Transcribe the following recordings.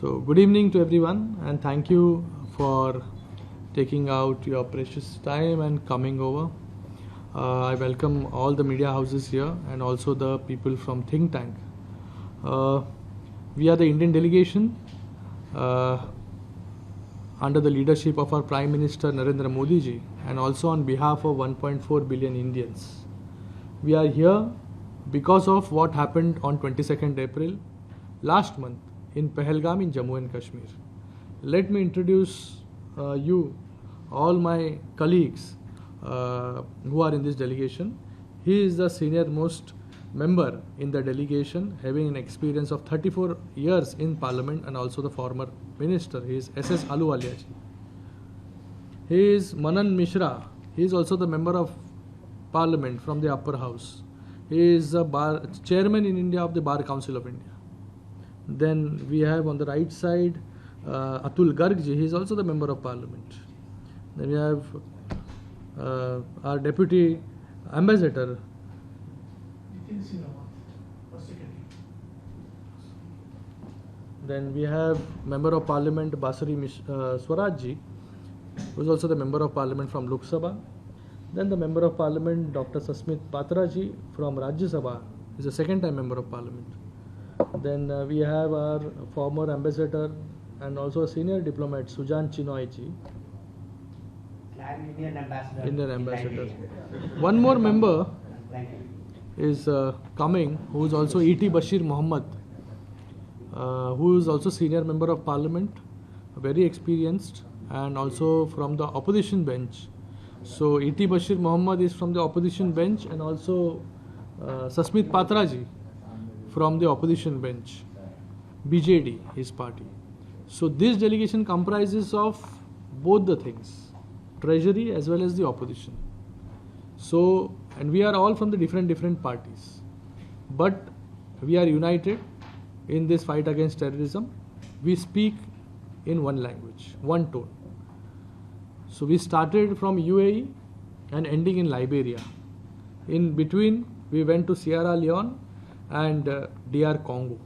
So good evening to everyone, and thank you for taking out your precious time and coming over. I welcome all the media houses here and also the people from Think Tank. We are the Indian delegation under the leadership of our Prime Minister Narendra Modi ji, and also on behalf of 1.4 billion Indians. We are here because of what happened on 22nd April last month in Pahalgam in Jammu and Kashmir. Let me introduce you, all my colleagues who are in this delegation. He is the senior most member in the delegation, having an experience of 34 years in Parliament and also the former minister. He is S.S. Ahluwalia ji. He is Manan Mishra. He is also the member of Parliament from the upper house. He is the chairman in India of the Bar Council of India. Then we have on the right side Atul Garg ji. He is also the member of Parliament. Then we have our deputy ambassador. Then we have member of Parliament Basari Swaraj ji, who is also the member of Parliament from Lok Sabha. Then the member of Parliament Dr. Sasmit Patra ji from Rajya Sabha is a second time member of Parliament. Then we have our former ambassador and also a senior diplomat Sujan Chinoy ji. Indian ambassador. One more member is coming, who is also E.T. Bashir Mohammed, who is also senior member of Parliament, very experienced, and also from the opposition bench. So E.T. Bashir Mohammed is from the opposition bench, and also Sasmit Patra ji from the opposition bench, BJD, his party. So this delegation comprises of both the things, treasury as well as the opposition. So, and we are all from the different parties, but we are united in this fight against terrorism. We speak in one language, one tone. So we started from UAE and ending in Liberia. In between, we went to Sierra Leone and DR Congo.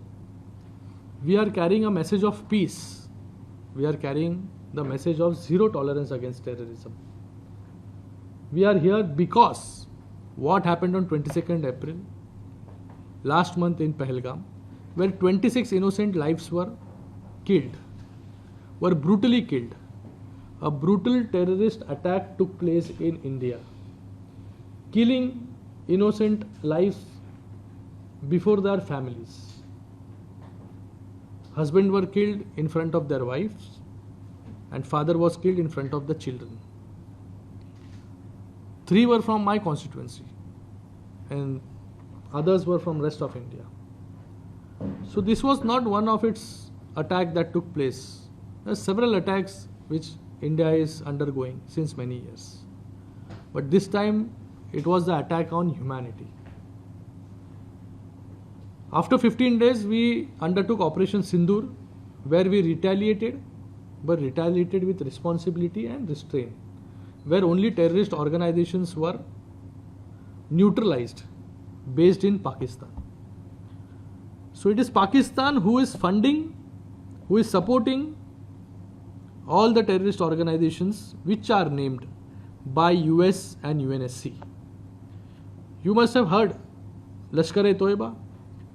We are carrying a message of peace. We are carrying the message of zero tolerance against terrorism. We are here because what happened on 22nd April last month in Pahalgam, where 26 innocent lives were killed, were brutally killed. A brutal terrorist attack took place in India, killing innocent lives before their families. Husband were killed in front of their wives, and father was killed in front of the children. 3 were from my constituency, and others were from rest of India. So this was not one of its attack that took place. There are several attacks which India is undergoing since many years. But this time it was the attack on humanity. After 15 days, we undertook Operation Sindoor, where we retaliated, but retaliated with responsibility and restraint, where only terrorist organizations were neutralized, based in Pakistan. So it is Pakistan who is funding, who is supporting all the terrorist organizations which are named by US and UNSC. You must have heard Lashkar-e-Toiba,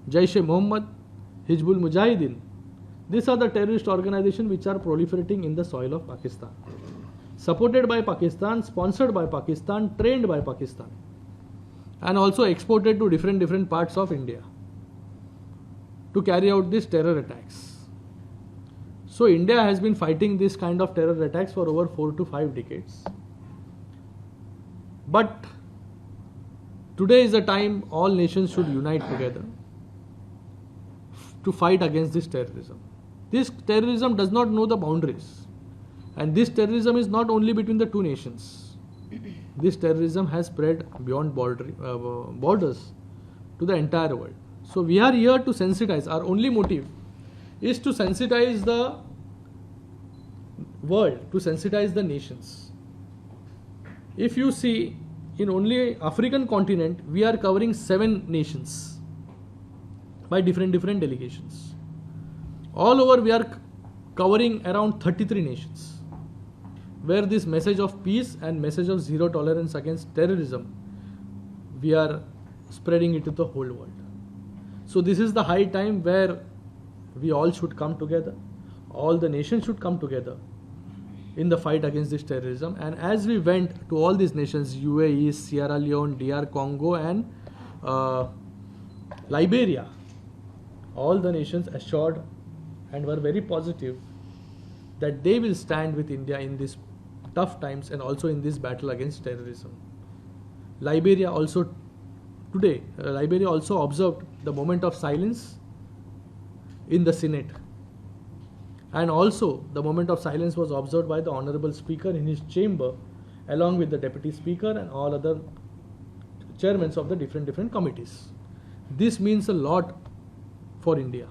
Jaish-e-Mohammed, Hizbul Mujahideen. These are the terrorist organizations which are proliferating in the soil of Pakistan. Supported by Pakistan, sponsored by Pakistan, trained by Pakistan, and also exported to different parts of India to carry out these terror attacks. So India has been fighting this kind of terror attacks for over 4 to 5 decades. But today is the time all nations should unite together to fight against this terrorism. This terrorism does not know the boundaries. And this terrorism is not only between the two nations. This terrorism has spread beyond borders to the entire world. So we are here to sensitize. Our only motive is to sensitize the world, to sensitize the nations. If you see, in only African continent, we are covering 7 nations by different delegations. All over we are covering around 33 nations, where this message of peace and message of zero tolerance against terrorism, we are spreading it to the whole world. So this is the high time where we all should come together, all the nations should come together in the fight against this terrorism. And as we went to all these nations, UAE, Sierra Leone, DR Congo and Liberia, all the nations assured and were very positive that they will stand with India in these tough times and also in this battle against terrorism. Liberia also today, Liberia also observed the moment of silence in the Senate. And also the moment of silence was observed by the Honorable Speaker in his chamber, along with the Deputy Speaker and all other chairmen of the different committees. This means a lot for India.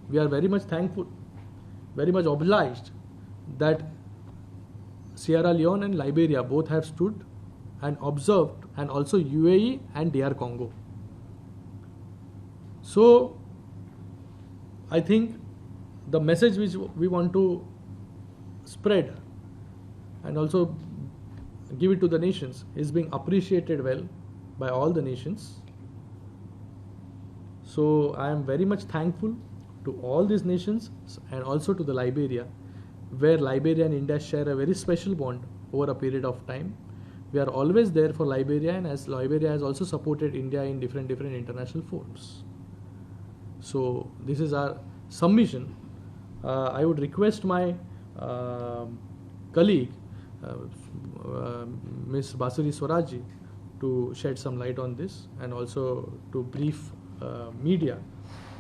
We are very much thankful, very much obliged that Sierra Leone and Liberia both have stood and observed, and also UAE and DR Congo. So I think the message which we want to spread and also give it to the nations is being appreciated well by all the nations. So I am very much thankful to all these nations and also to the Liberia, where Liberia and India share a very special bond over a period of time. We are always there for Liberia, and as Liberia has also supported India in different international forums. So this is our submission. I would request my colleague, Ms. Basuri Swaraji, to shed some light on this and also to brief media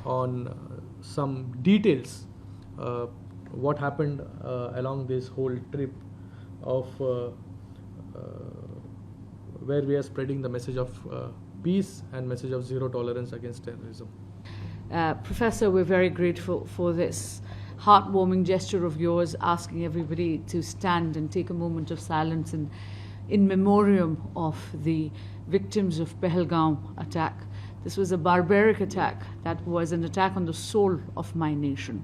on some details what happened along this whole trip of where we are spreading the message of peace and message of zero tolerance against terrorism. Professor, we're very grateful for this heartwarming gesture of yours, asking everybody to stand and take a moment of silence in memoriam of the victims of Pahalgam attack. This was a barbaric attack that was an attack on the soul of my nation.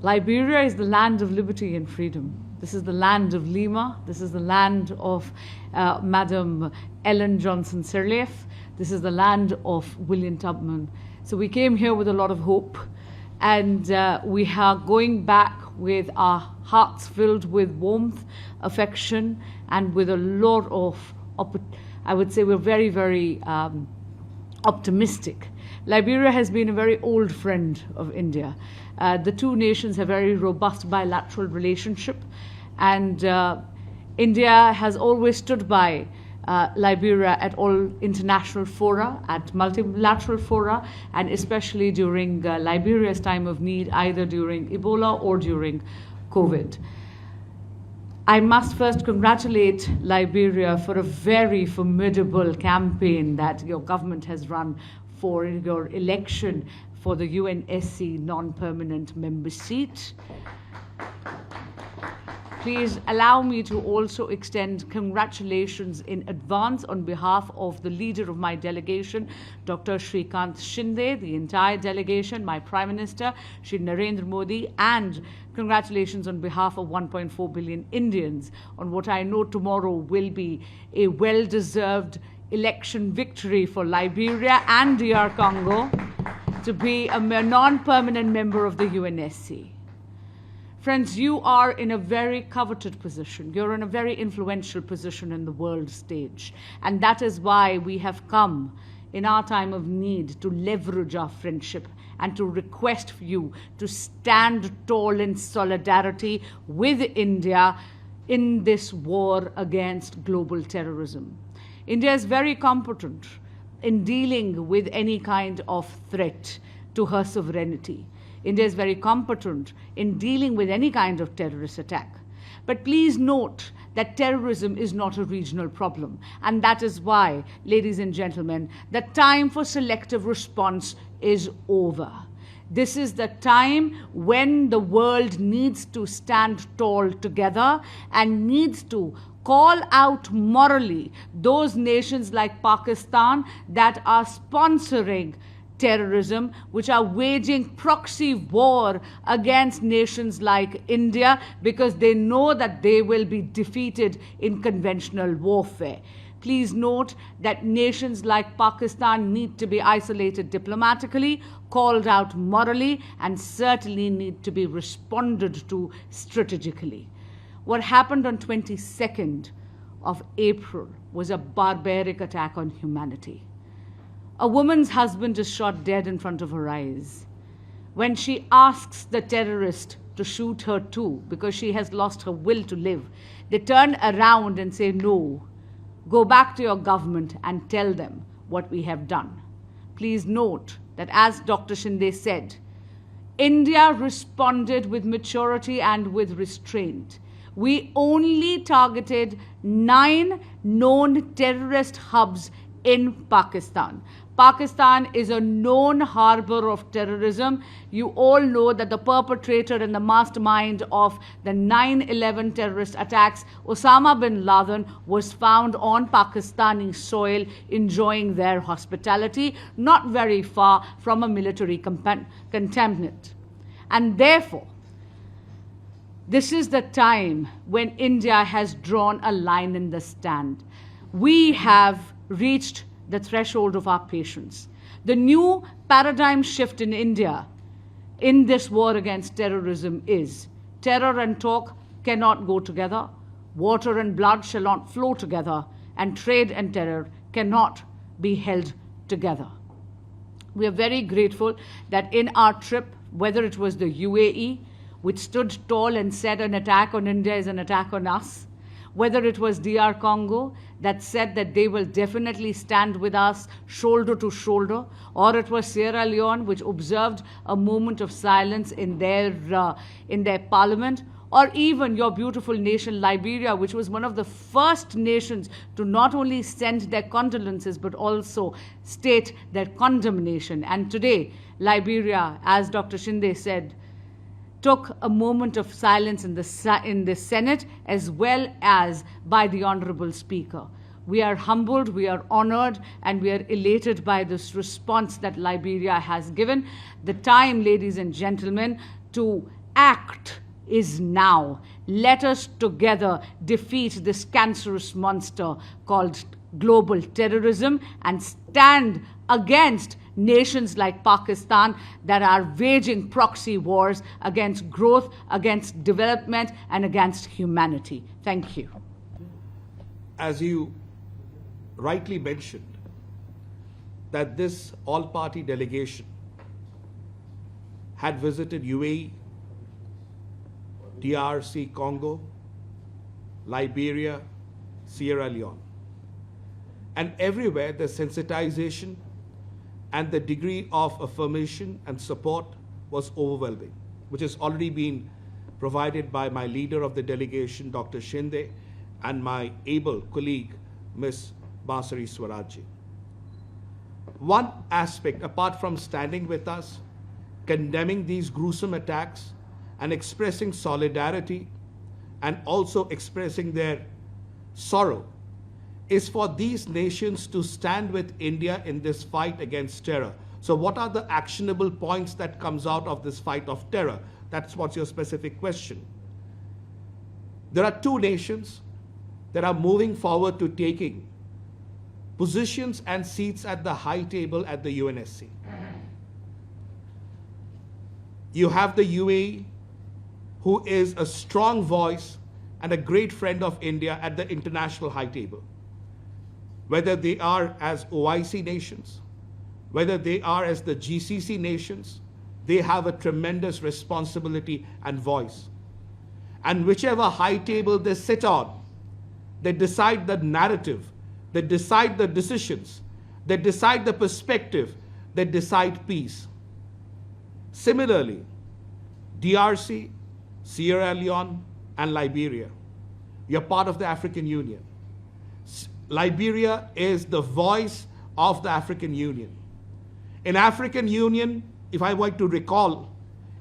Liberia is the land of liberty and freedom. This is the land of Lima. This is the land of Madam Ellen Johnson Sirleaf. This is the land of William Tubman. So we came here with a lot of hope, and we are going back with our hearts filled with warmth, affection, and with a lot of, I would say we're very optimistic. Liberia has been a very old friend of India. The two nations have very robust bilateral relationship, and India has always stood by Liberia at all international fora, at multilateral fora, and especially during Liberia's time of need, either during Ebola or during COVID. I must first congratulate Liberia for a very formidable campaign that your government has run for your election for the UNSC non-permanent member seat. Please allow me to also extend congratulations in advance on behalf of the leader of my delegation, Dr. Shrikant Shinde, the entire delegation, my Prime Minister, Shri Narendra Modi, and congratulations on behalf of 1.4 billion Indians on what I know tomorrow will be a well-deserved election victory for Liberia and DR Congo to be a non-permanent member of the UNSC. Friends, you are in a very coveted position. You're in a very influential position in the world stage. And that is why we have come in our time of need to leverage our friendship and to request for you to stand tall in solidarity with India in this war against global terrorism. India is very competent in dealing with any kind of threat to her sovereignty. India is very competent in dealing with any kind of terrorist attack. But please note that terrorism is not a regional problem. And that is why, ladies and gentlemen, the time for selective response is over. This is the time when the world needs to stand tall together and needs to call out morally those nations like Pakistan that are sponsoring terrorism, which are waging proxy war against nations like India because they know that they will be defeated in conventional warfare. Please note that nations like Pakistan need to be isolated diplomatically, called out morally, and certainly need to be responded to strategically. What happened on 22nd of April was a barbaric attack on humanity. A woman's husband is shot dead in front of her eyes. When she asks the terrorist to shoot her too because she has lost her will to live, they turn around and say, no, go back to your government and tell them what we have done. Please note that, as Dr. Shinde said, India responded with maturity and with restraint. We only targeted 9 known terrorist hubs in Pakistan. Pakistan is a known harbor of terrorism. You all know that the perpetrator and the mastermind of the 9/11 terrorist attacks, Osama bin Laden, was found on Pakistani soil enjoying their hospitality, not very far from a military cantonment. And therefore, this is the time when India has drawn a line in the sand. We have reached the threshold of our patience. The new paradigm shift in India in this war against terrorism is terror and talk cannot go together, water and blood shall not flow together, and trade and terror cannot be held together. We are very grateful that in our trip, whether it was the UAE, which stood tall and said an attack on India is an attack on us, whether it was DR Congo that said that they will definitely stand with us shoulder to shoulder, or it was Sierra Leone which observed a moment of silence in their parliament, or even your beautiful nation Liberia, which was one of the first nations to not only send their condolences but also state their condemnation. And today, Liberia, as Dr. Shinde said, took a moment of silence in the Senate as well as by the Honorable Speaker. We are humbled, we are honored, and we are elated by this response that Liberia has given. The time, ladies and gentlemen, to act is now. Let us together defeat this cancerous monster called global terrorism and stand against nations like Pakistan that are waging proxy wars against growth, against development, and against humanity. Thank you. As you rightly mentioned, that this all-party delegation had visited UAE, DRC Congo, Liberia, Sierra Leone. And everywhere the sensitization and the degree of affirmation and support was overwhelming, which has already been provided by my leader of the delegation, Dr. Shinde, and my able colleague, Ms. Basari Swarajji. One aspect, apart from standing with us, condemning these gruesome attacks, and expressing solidarity, and also expressing their sorrow, is for these nations to stand with India in this fight against terror. So what are the actionable points that comes out of this fight of terror? That's what's your specific question. There are 2 nations that are moving forward to taking positions and seats at the high table at the UNSC. You have the UAE, who is a strong voice and a great friend of India at the international high table. Whether they are as OIC nations, whether they are as the GCC nations, they have a tremendous responsibility and voice. And whichever high table they sit on, they decide the narrative, they decide the decisions, they decide the perspective, they decide peace. Similarly, DRC, Sierra Leone, and Liberia, you're part of the African Union. Liberia is the voice of the African Union. In African Union, if I were to recall,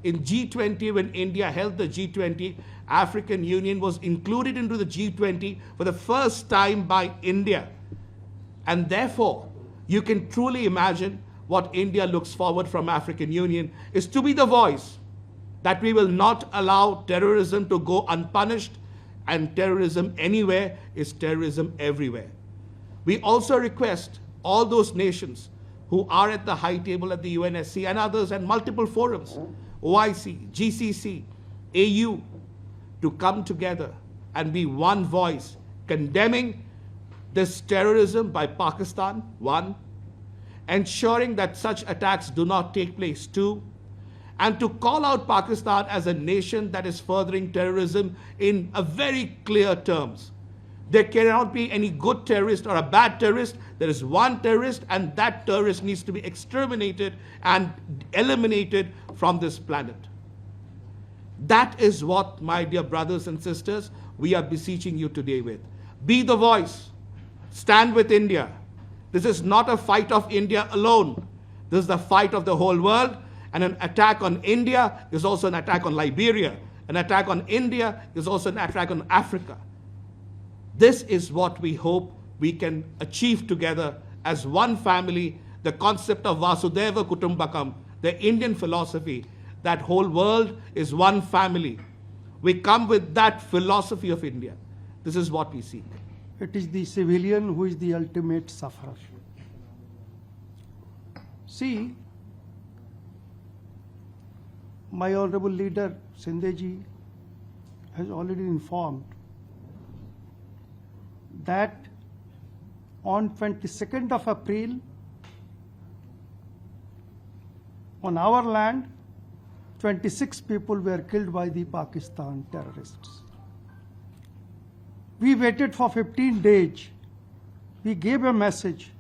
in G20, when India held the G20, African Union was included into the G20 for the first time by India. And therefore, you can truly imagine what India looks forward from African Union is to be the voice that we will not allow terrorism to go unpunished, and terrorism anywhere is terrorism everywhere. We also request all those nations who are at the high table at the UNSC and others and multiple forums, OIC, GCC, AU, to come together and be one voice condemning this terrorism by Pakistan, one, ensuring that such attacks do not take place, two, and to call out Pakistan as a nation that is furthering terrorism in a very clear terms. There cannot be any good terrorist or a bad terrorist. There is one terrorist, and that terrorist needs to be exterminated and eliminated from this planet. That is what, my dear brothers and sisters, we are beseeching you today with. Be the voice. Stand with India. This is not a fight of India alone. This is the fight of the whole world. And an attack on India is also an attack on Liberia. An attack on India is also an attack on Africa. This is what we hope we can achieve together as one family, the concept of Vasudhaiva Kutumbakam, the Indian philosophy, that whole world is one family. We come with that philosophy of India. This is what we seek. It is the civilian who is the ultimate sufferer. See, my honorable leader, Shinde-ji, has already informed that on 22nd of April, on our land, 26 people were killed by the Pakistan terrorists. We waited for 15 days. We gave a message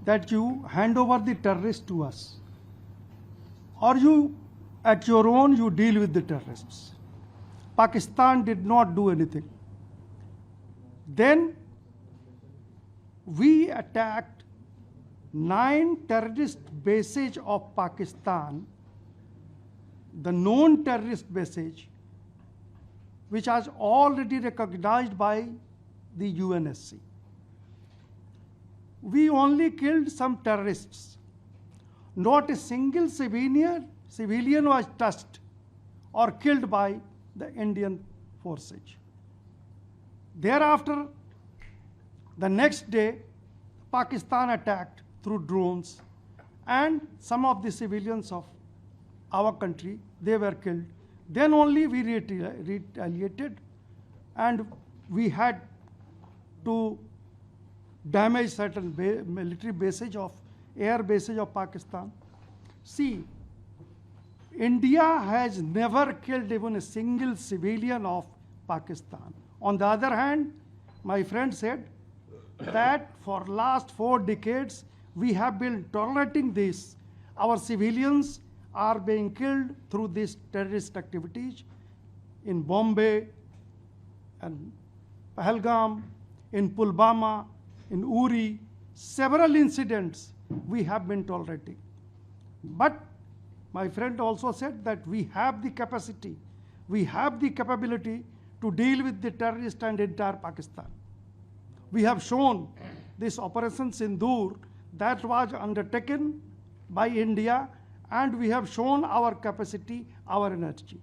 that you hand over the terrorists to us, or you, at your own, you deal with the terrorists. Pakistan did not do anything. Then we attacked 9 terrorist bases of Pakistan, the known terrorist bases, which was already recognized by the UNSC. We only killed some terrorists. Not a single civilian was touched or killed by the Indian forces. Thereafter, the next day, Pakistan attacked through drones, and some of the civilians of our country, they were killed. Then only we retaliated, and we had to damage certain military bases of air bases of Pakistan. See, India has never killed even a single civilian of Pakistan. On the other hand, my friend said that for last 4 decades, we have been tolerating this. Our civilians are being killed through these terrorist activities in Bombay and Pahalgam, in Pulwama, in Uri. Several incidents we have been tolerating. But my friend also said that we have the capacity, we have the capability to deal with the terrorists and entire Pakistan. We have shown this Operation Sindoor that was undertaken by India, and we have shown our capacity, our energy.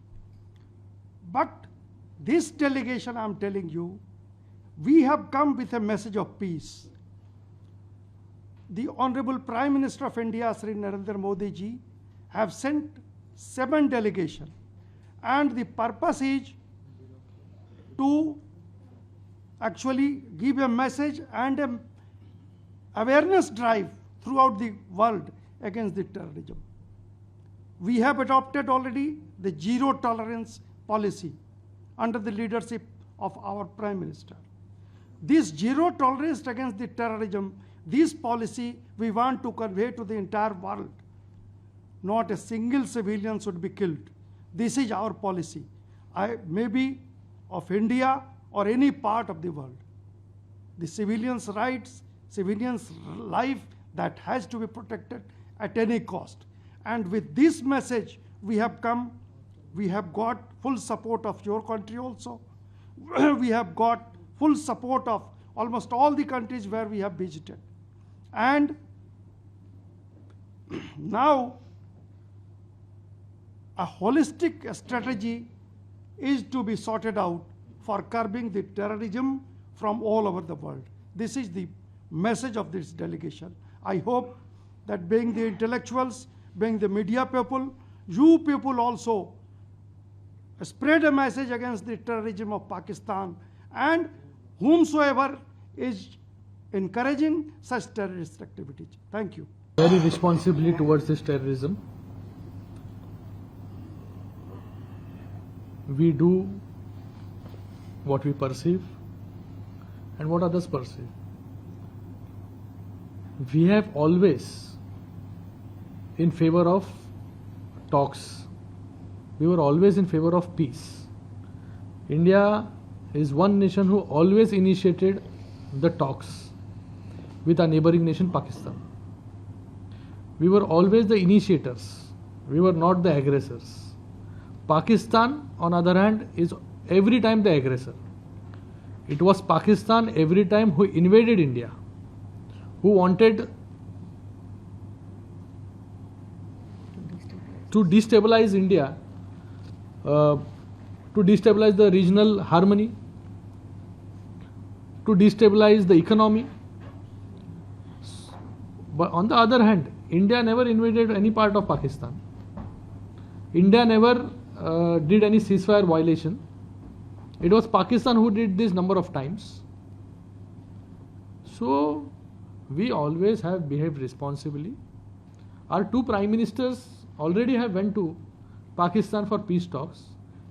But this delegation, I'm telling you, we have come with a message of peace. The Honorable Prime Minister of India, Sri Narendra Modi ji, have sent 7 delegations, and the purpose is to actually give a message and an awareness drive throughout the world against the terrorism. We have adopted already the zero tolerance policy under the leadership of our Prime Minister. This zero tolerance against the terrorism, this policy we want to convey to the entire world. Not a single civilian should be killed. This is our policy. Maybe of India or any part of the world. The civilians' rights, civilians' life, that has to be protected at any cost. And with this message, we have come, we have got full support of your country also. We have got full support of almost all the countries where we have visited. And Now, a holistic strategy is to be sorted out for curbing the terrorism from all over the world. This is the message of this delegation. I hope that being the intellectuals, being the media people, you people also spread a message against the terrorism of Pakistan and whomsoever is encouraging such terrorist activities. Thank you. Very responsibly towards this terrorism. We do what we perceive and what others perceive. We have always in favor of talks. We were always in favor of peace. India is one nation who always initiated the talks with our neighboring nation Pakistan. We were always the initiators. We were not the aggressors. Pakistan, on the other hand, is every time the aggressor. It was Pakistan every time who invaded India, who wanted to destabilize India, to destabilize the regional harmony, to destabilize the economy. But on the other hand, India never invaded any part of Pakistan. India never did any ceasefire violation. It was Pakistan who did this number of times. So we always have behaved responsibly. Our two prime ministers already have went to Pakistan for peace talks.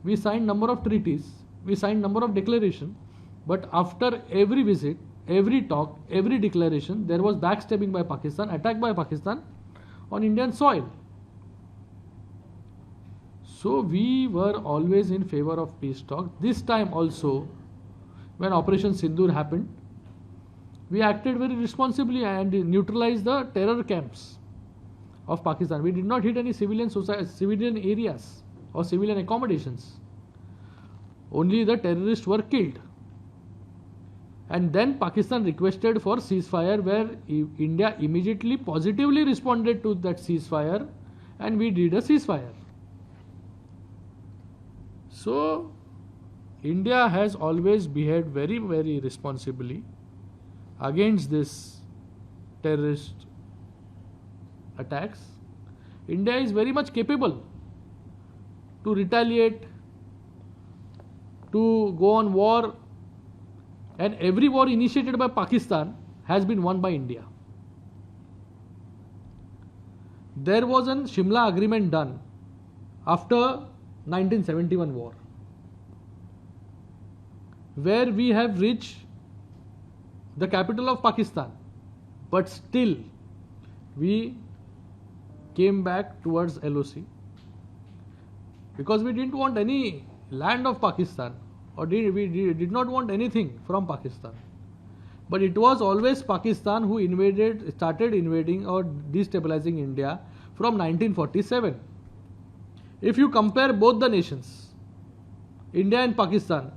We signed number of treaties. We signed number of declarations. But after every visit, every talk, every declaration, there was backstabbing by Pakistan, attack by Pakistan on Indian soil. So we were always in favor of peace talk. This time also, when Operation Sindoor happened, we acted very responsibly and neutralized the terror camps of Pakistan. We did not hit any civilian areas or civilian accommodations. Only the terrorists were killed. And then Pakistan requested for ceasefire, where India immediately positively responded to that ceasefire, and we did a ceasefire. So India has always behaved very, very responsibly against this terrorist attacks. India is very much capable to retaliate, to go on war, and every war initiated by Pakistan has been won by India. There was an Shimla agreement done after 1971 war, where we have reached the capital of Pakistan, but still we came back towards LOC because we didn't want any land of Pakistan, or we did not want anything from Pakistan. But it was always Pakistan who started invading or destabilizing India from 1947. If you compare both the nations, India and Pakistan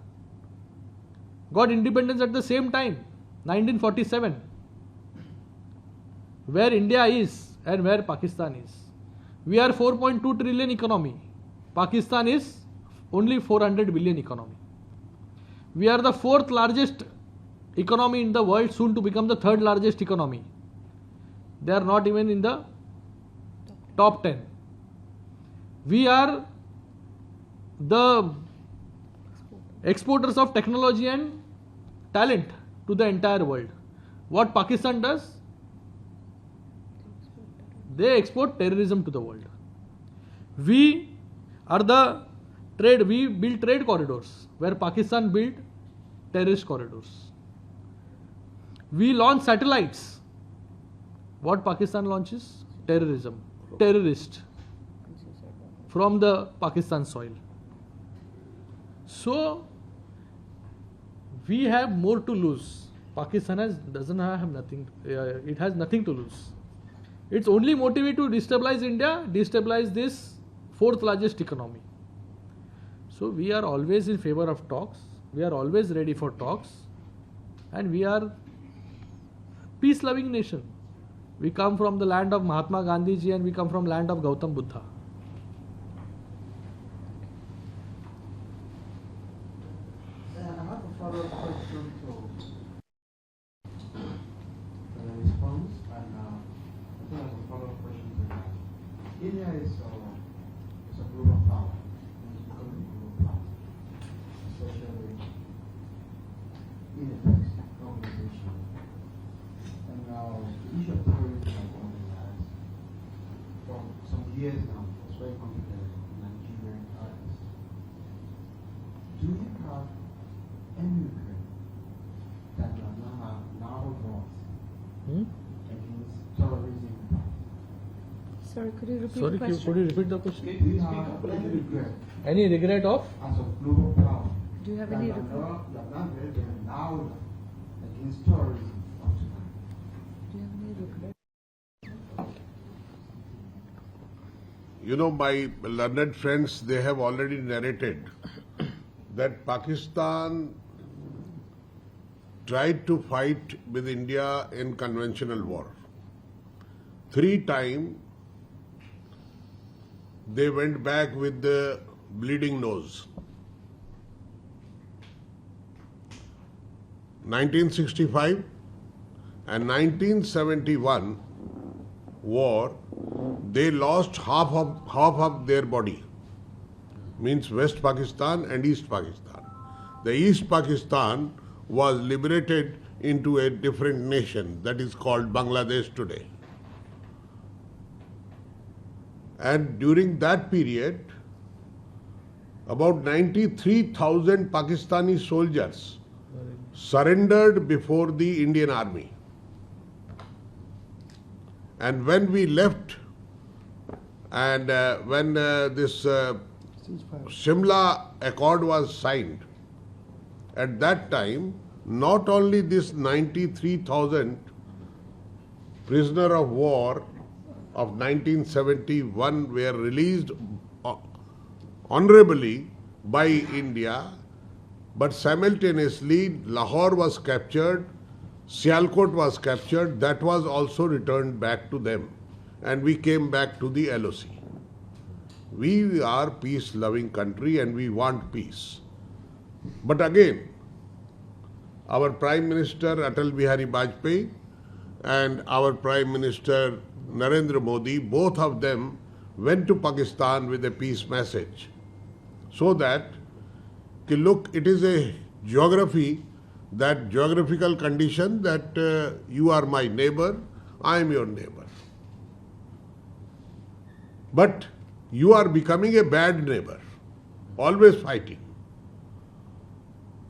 got independence at the same time, 1947. Where India is and where Pakistan is. We are 4.2 trillion economy. Pakistan is only 400 billion economy. We are the fourth largest economy in the world, soon to become the third largest economy. They are not even in the top 10. We are the exporters of technology and talent to the entire world. What Pakistan does? They export terrorism to the world. We are the trade, we build trade corridors, where Pakistan built terrorist corridors. We launch satellites. What Pakistan launches? Terrorism, terrorist from the Pakistan soil. So we have more to lose. Pakistan doesn't have nothing. It has nothing to lose. Its only motive is to destabilize India, destabilize this fourth largest economy. So we are always in favor of talks. We are always ready for talks, and we are peace-loving nation. We come from the land of Mahatma Gandhi ji and we come from land of Gautam Buddha. I have a follow-up question to the response, and I think I have a follow-up question to that. India is a global power, and it's becoming a global power, especially in the organization. And now the issue of terrorism has been organized for some years now. It's very complicated in Nigerian eyes. Do you have any regret that you have now fought against terrorism? Sorry, could you repeat Sorry, the question? could you repeat the question? Do you have any regret Any regret of? as a global power? Do you have that any you have regret? not very now against terrorism up to now? Do you have any regret? You know, my learned friends, they have already narrated that Pakistan tried to fight with India in conventional war. 3 times they went back with the bleeding nose. 1965 and 1971 war, they lost half of their body, means West Pakistan and East Pakistan. The East Pakistan was liberated into a different nation that is called Bangladesh today. And during that period, about 93,000 Pakistani soldiers surrendered before the Indian army. And when we left, and when this Shimla Accord was signed, at that time, not only this 93,000 prisoner of war of 1971 were released honorably by India, but simultaneously Lahore was captured, Sialkot was captured, that was also returned back to them, and we came back to the LOC. We are peace-loving country and we want peace. But again, our Prime Minister Atal Bihari Vajpayee and our Prime Minister Narendra Modi, both of them went to Pakistan with a peace message. So that, look, it is a geography, that geographical condition that you are my neighbor, I am your neighbor. But you are becoming a bad neighbor, always fighting.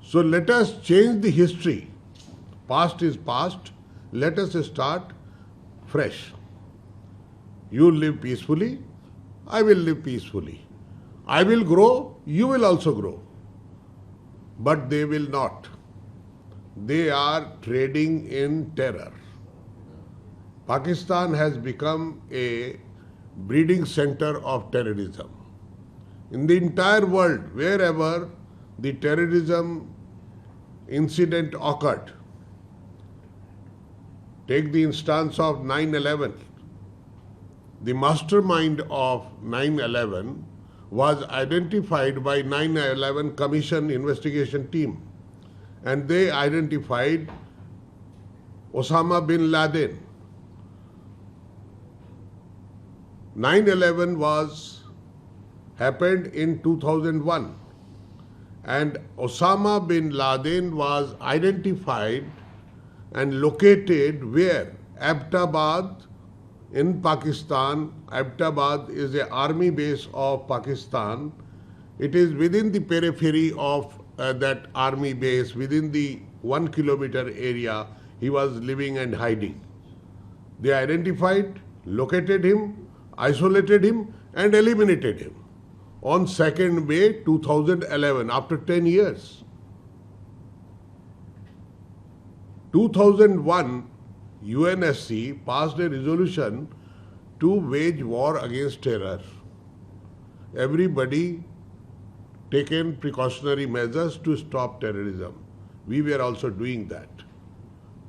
So let us change the history. Past is past. Let us start fresh. You live peacefully, I will live peacefully. I will grow, you will also grow. But they will not. They are trading in terror. Pakistan has become a breeding center of terrorism. In the entire world, wherever the terrorism incident occurred, take the instance of 9/11. The mastermind of 9/11 was identified by 9/11 Commission investigation team, and they identified Osama bin Laden. 9/11 happened in 2001, and Osama bin Laden was identified and located where? Abbottabad in Pakistan. Abbottabad is an army base of Pakistan. It is within the periphery of that army base, within the 1 kilometer area he was living and hiding. They identified, located him, isolated him and eliminated him on 2nd May 2011, after 10 years. 2001, UNSC passed a resolution to wage war against terror. Everybody taken precautionary measures to stop terrorism. We were also doing that.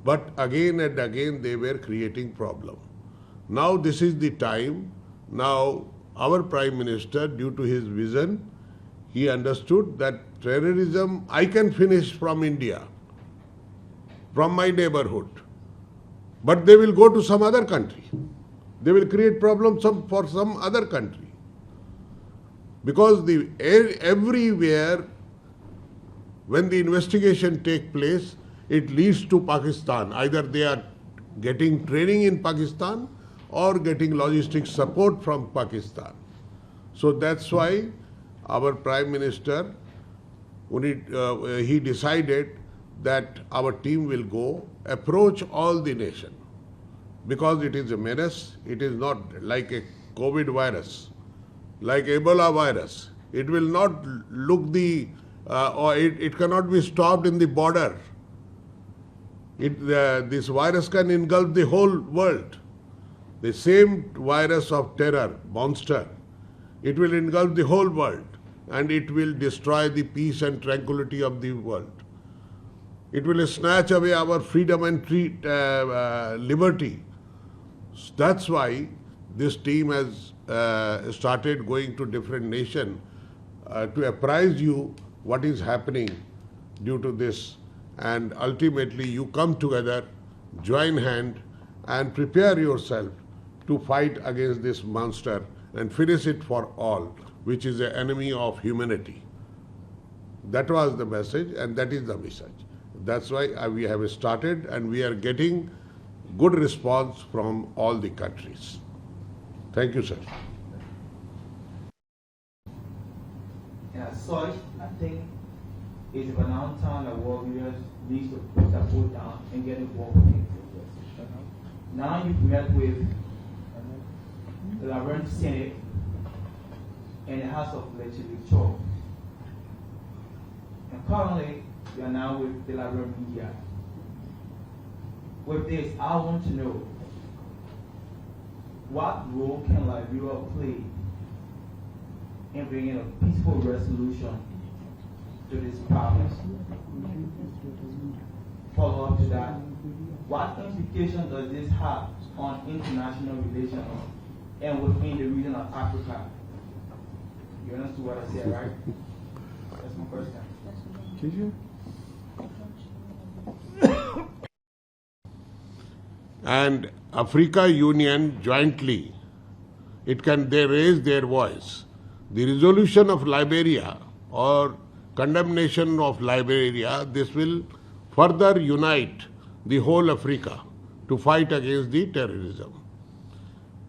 But again and again they were creating problem. Now this is the time. Now our Prime Minister, due to his vision, he understood that terrorism I can finish from India, from my neighborhood. But they will go to some other country. They will create problems for some other country. Because everywhere when the investigation takes place, it leads to Pakistan. Either they are getting training in Pakistan or getting logistics support from Pakistan. So that's why our Prime Minister, he decided that our team will go approach all the nation, because it is a menace. It is not like a COVID virus, like Ebola virus. It will not look or it cannot be stopped in the border. This virus can engulf the whole world. The same virus of terror, monster, it will engulf the whole world, and it will destroy the peace and tranquility of the world. It will snatch away our freedom and liberty. That's why this team has started going to different nations to apprise you what is happening due to this. And ultimately you come together, join hand, and prepare yourself to fight against this monster and finish it for all, which is an enemy of humanity. That was the message, and that is the message. That's why we have started, and we are getting good response from all the countries. Thank you, sir. And as such, I think it's about now time that warriors need to put that foot down and get involved with it. Now you've met with the Liberian Senate and the House of Legislature. And currently, we are now with the Liberian media. With this, I want to know, what role can Liberia play in bringing a peaceful resolution to this problem? Follow up to that, what implications does this have on international relations and within the region of Africa? You understand what I said, right? That's my first time. And Africa Union jointly, they raise their voice. The resolution of Liberia or condemnation of Liberia, this will further unite the whole Africa to fight against the terrorism.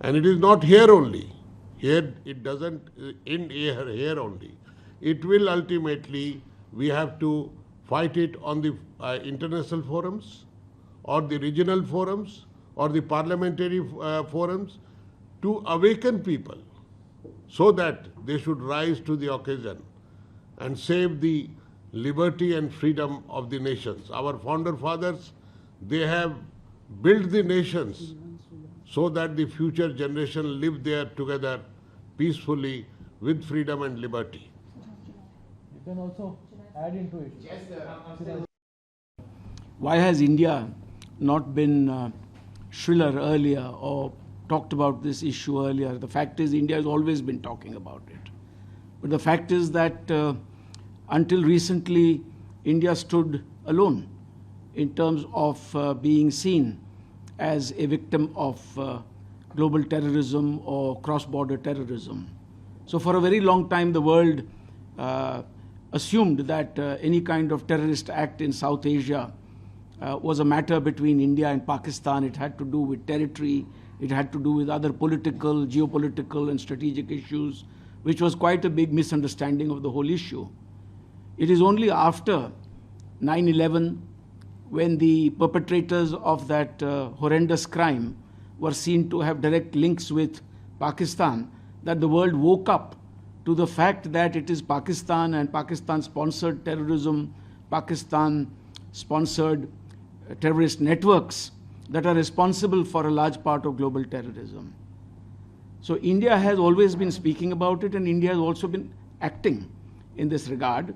And it is not here only. Here it doesn't end here only. It will ultimately, we have to fight it on the international forums or the regional forums or the parliamentary forums to awaken people so that they should rise to the occasion and save the liberty and freedom of the nations. Our founder fathers, they have built the nations so that the future generation live there together peacefully with freedom and liberty. You can also add into it. Yes, sir. Why has India not been shriller earlier or talked about this issue earlier? The fact is, India has always been talking about it. But the fact is that until recently, India stood alone in terms of being seen as a victim of global terrorism or cross-border terrorism. So for a very long time, the world assumed that any kind of terrorist act in South Asia was a matter between India and Pakistan. It had to do with territory. It had to do with other political, geopolitical and strategic issues, which was quite a big misunderstanding of the whole issue. It is only after 9/11, when the perpetrators of that horrendous crime were seen to have direct links with Pakistan, that the world woke up to the fact that it is Pakistan and Pakistan-sponsored terrorism, Pakistan-sponsored terrorist networks that are responsible for a large part of global terrorism. So India has always been speaking about it, and India has also been acting in this regard.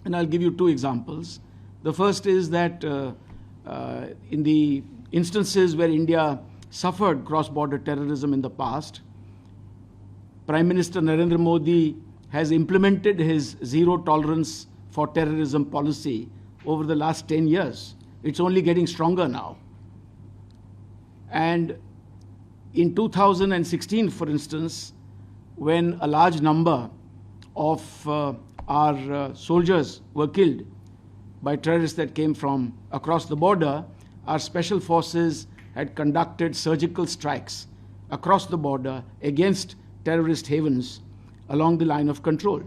And I'll give you two examples. The first is that in the instances where India suffered cross-border terrorism in the past. Prime Minister Narendra Modi has implemented his zero tolerance for terrorism policy over the last 10 years. It's only getting stronger now. And in 2016, for instance, when a large number of our soldiers were killed by terrorists that came from across the border, our special forces had conducted surgical strikes across the border against terrorist havens along the line of control.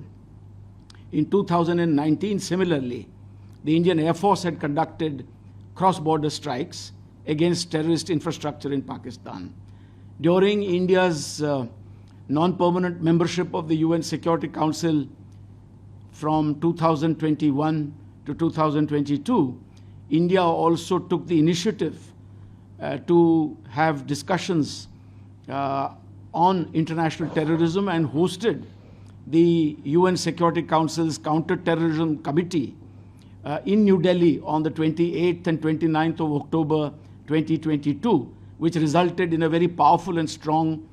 In 2019, similarly, the Indian Air Force had conducted cross-border strikes against terrorist infrastructure in Pakistan. During India's non-permanent membership of the UN Security Council from 2021 to 2022, India also took the initiative to have discussions on international terrorism and hosted the UN Security Council's counterterrorism committee in New Delhi on the 28th and 29th of October 2022, which resulted in a very powerful and strong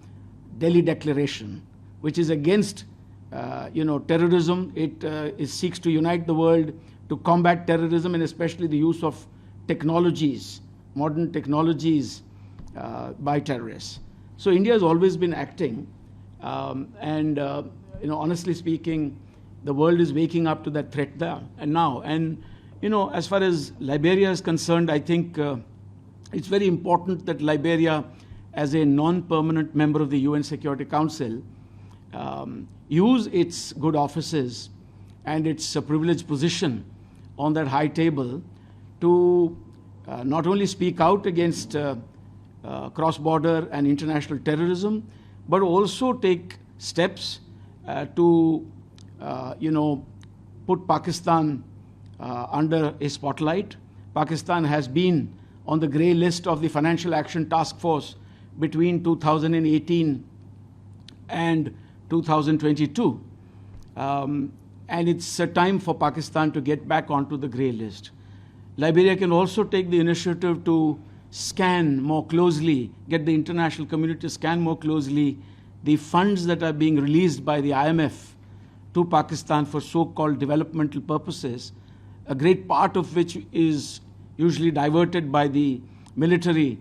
Delhi Declaration, which is against terrorism. It seeks to unite the world to combat terrorism, and especially the use of technologies, modern technologies by terrorists. So India has always been acting, and honestly speaking, the world is waking up to that threat there and now. And as far as Liberia is concerned, I think it's very important that Liberia, as a non-permanent member of the UN Security Council, use its good offices and its privileged position on that high table to not only speak out against cross-border and international terrorism, but also take steps to put Pakistan under a spotlight. Pakistan has been on the grey list of the Financial Action Task Force between 2018 and 2022. And it's a time for Pakistan to get back onto the grey list. Liberia can also take the initiative to scan more closely, get the international community to scan more closely the funds that are being released by the IMF to Pakistan for so-called developmental purposes, a great part of which is usually diverted by the military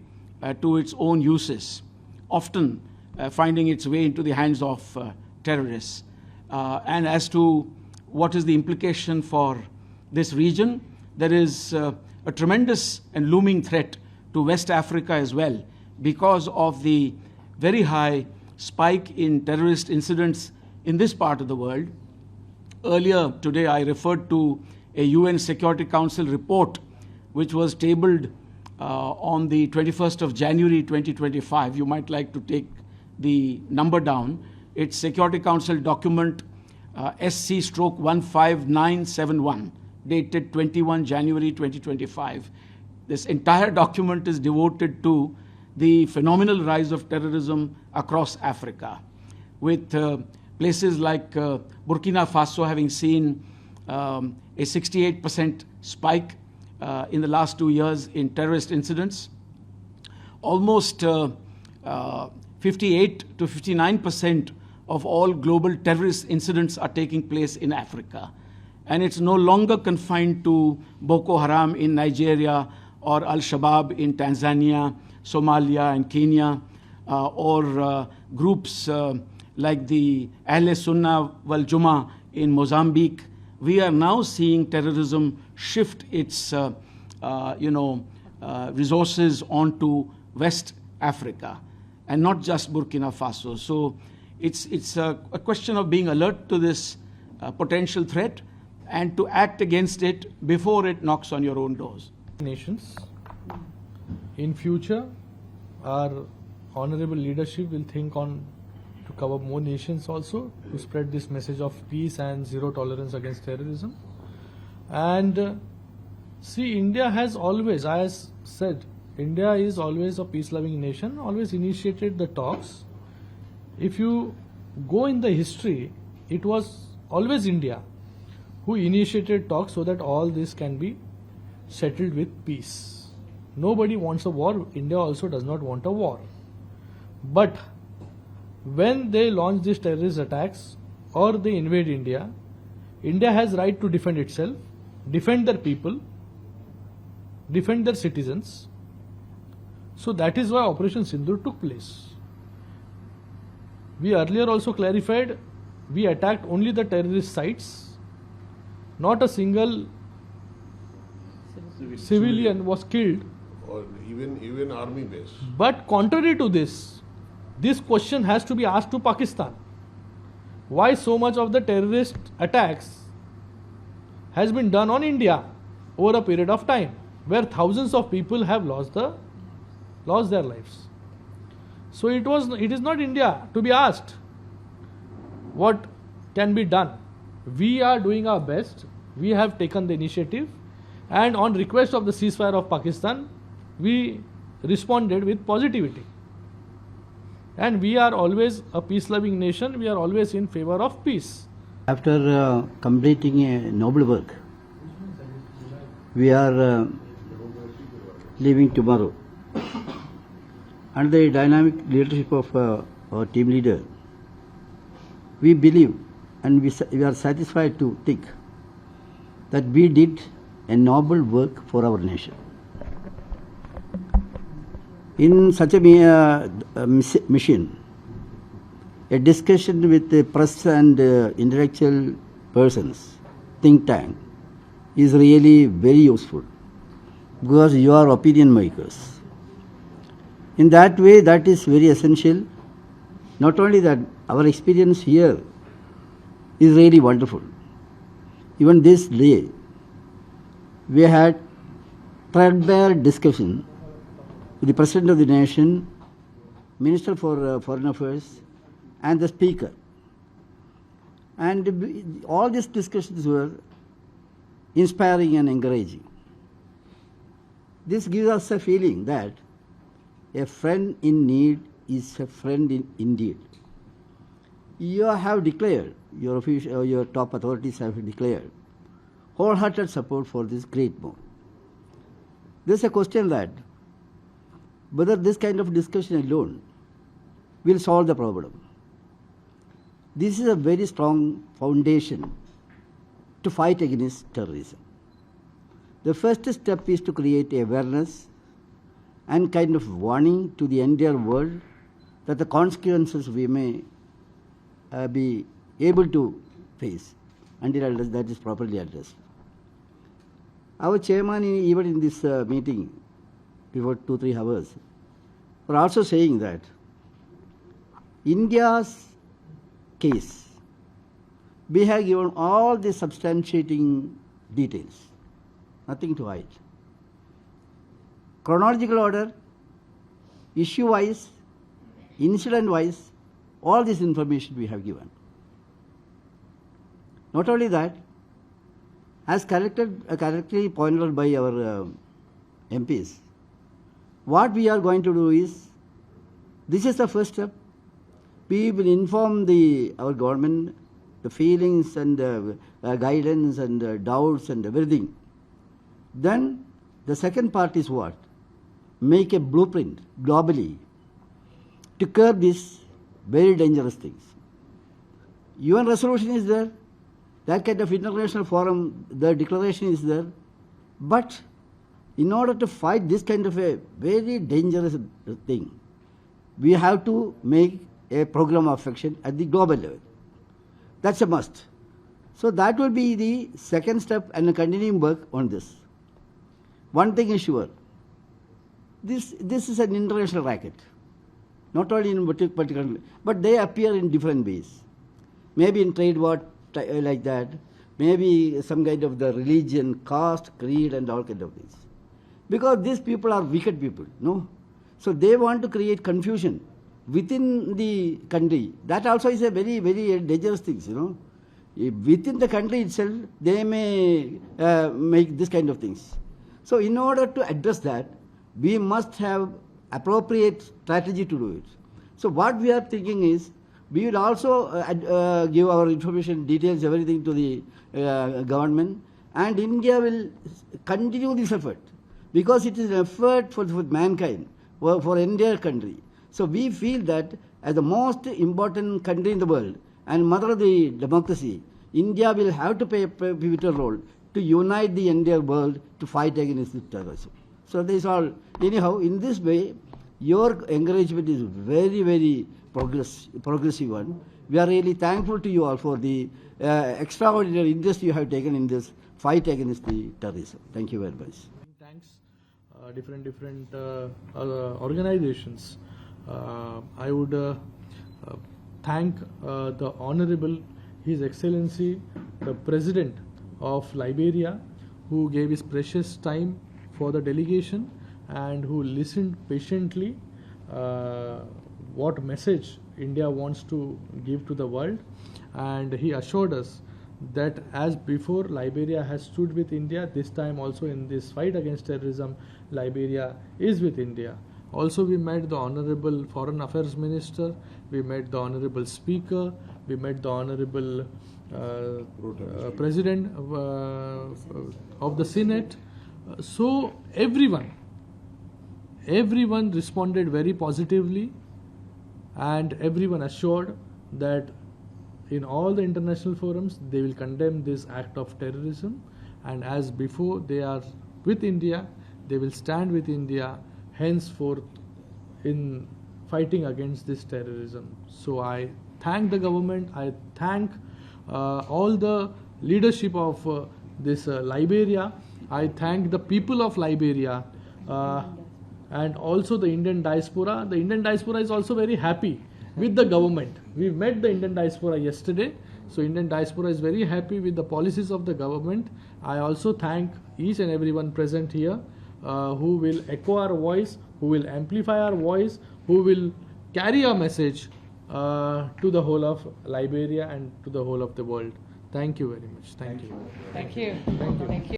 to its own uses, often finding its way into the hands of terrorists. And as to what is the implication for this region, there is a tremendous and looming threat to West Africa as well, because of the very high spike in terrorist incidents in this part of the world. Earlier today, I referred to a UN Security Council report which was tabled on the 21st of January 2025. You might like to take the number down. It's Security Council document SC/15971, dated 21 January 2025. This entire document is devoted to the phenomenal rise of terrorism across Africa, with places like Burkina Faso having seen a 68% spike in the last 2 years in terrorist incidents. Almost 58 to 59% of all global terrorist incidents are taking place in Africa. And it's no longer confined to Boko Haram in Nigeria or Al-Shabaab in Tanzania, Somalia and Kenya, or groups like the Ahl Sunnah wal Juma in Mozambique. We are now seeing terrorism shift its resources onto West Africa, and not just Burkina Faso. So it's a question of being alert to this potential threat and to act against it before it knocks on your own doors. Nations. In future, our honorable leadership will think on to cover more nations also, to spread this message of peace and zero tolerance against terrorism. And see, India has always, as said, India is always a peace-loving nation, always initiated the talks. If you go in the history, it was always India who initiated talks so that all this can be settled with peace. Nobody wants a war. India also does not want a war. But when they launch these terrorist attacks or they invade India, India has right to defend itself, defend their people, defend their citizens. So that is why Operation Sindoor took place. We earlier also clarified, we attacked only the terrorist sites. Not a single civilian was killed. Or even army base. But contrary to this question has to be asked to Pakistan. Why so much of the terrorist attacks has been done on India over a period of time, where thousands of people have lost their lives. So it is not India to be asked what can be done. We are doing our best. We have taken the initiative, and on request of the ceasefire of Pakistan, we responded with positivity. And we are always a peace-loving nation. We are always in favor of peace. After completing a noble work, we are leaving tomorrow. Under the dynamic leadership of our team leader, we believe and we are satisfied to think that we did a noble work for our nation. In such a mission, a discussion with the press and intellectual persons, think tank, is really very useful because you are opinion makers. In that way, that is very essential. Not only that, our experience here is really wonderful. Even this day, we had threadbare discussion with the President of the Nation, Minister for Foreign Affairs, and the Speaker. And all these discussions were inspiring and encouraging. This gives us a feeling that a friend in need is a friend indeed. You have declared, your top authorities have declared wholehearted support for this great move. There is a question that whether this kind of discussion alone will solve the problem. This is a very strong foundation to fight against terrorism. The first step is to create awareness and kind of warning to the entire world that the consequences we may be able to face until that is properly addressed. Our chairman, even in this meeting, before 2-3 hours, were also saying that India's case, we have given all the substantiating details, nothing to hide. Chronological order, issue-wise, incident-wise, all this information we have given. Not only that, as correctly pointed out by our MPs, what we are going to do is, this is the first step. We will inform our government, the feelings and guidance and doubts and everything. Then the second part is what? Make a blueprint globally to curb these very dangerous things. UN resolution is there, that kind of international forum, the declaration is there, but in order to fight this kind of a very dangerous thing, we have to make a program of action at the global level. That's a must. So that will be the second step and a continuing work on this. One thing is sure, this is an international racket, not only in particular, but they appear in different ways. Maybe in trade war like that, maybe some kind of the religion, caste, creed and all kind of things. Because these people are wicked people, no? So they want to create confusion within the country. That also is a very, very dangerous thing, you know. Within the country itself, they may make this kind of things. So in order to address that, we must have appropriate strategy to do it. So what we are thinking is, we will also give our information, details, everything to the government, and India will continue this effort. because it is an effort for mankind, for entire country. So we feel that as the most important country in the world and mother of the democracy, India will have to play a pivotal role to unite the entire world to fight against terrorism. So this is all. Anyhow, in this way, your encouragement is very, very progressive one. We are really thankful to you all for the extraordinary interest you have taken in this fight against the terrorism. Thank you very much. Thanks, different organizations. I would thank the Honorable His Excellency, the President of Liberia, who gave his precious time for the delegation and who listened patiently what message India wants to give to the world. And he assured us that as before Liberia has stood with India, this time also in this fight against terrorism, Liberia is with India. Also, we met the Honorable Foreign Affairs Minister, we met the Honorable Speaker, we met the Honorable President of the Senate. So everyone responded very positively, and everyone assured that in all the international forums they will condemn this act of terrorism, and as before they are with India, they will stand with India henceforth in fighting against this terrorism. So I thank the government, I thank all the leadership of this Liberia, I thank the people of Liberia and also the Indian diaspora. The Indian diaspora is also very happy with the government. We met the Indian diaspora yesterday, so Indian diaspora is very happy with the policies of the government. I also thank each and everyone present here who will echo our voice, who will amplify our voice, who will carry our message to the whole of Liberia and to the whole of the world. Thank you very much. Thank you. Thank you. Thank you. Thank you.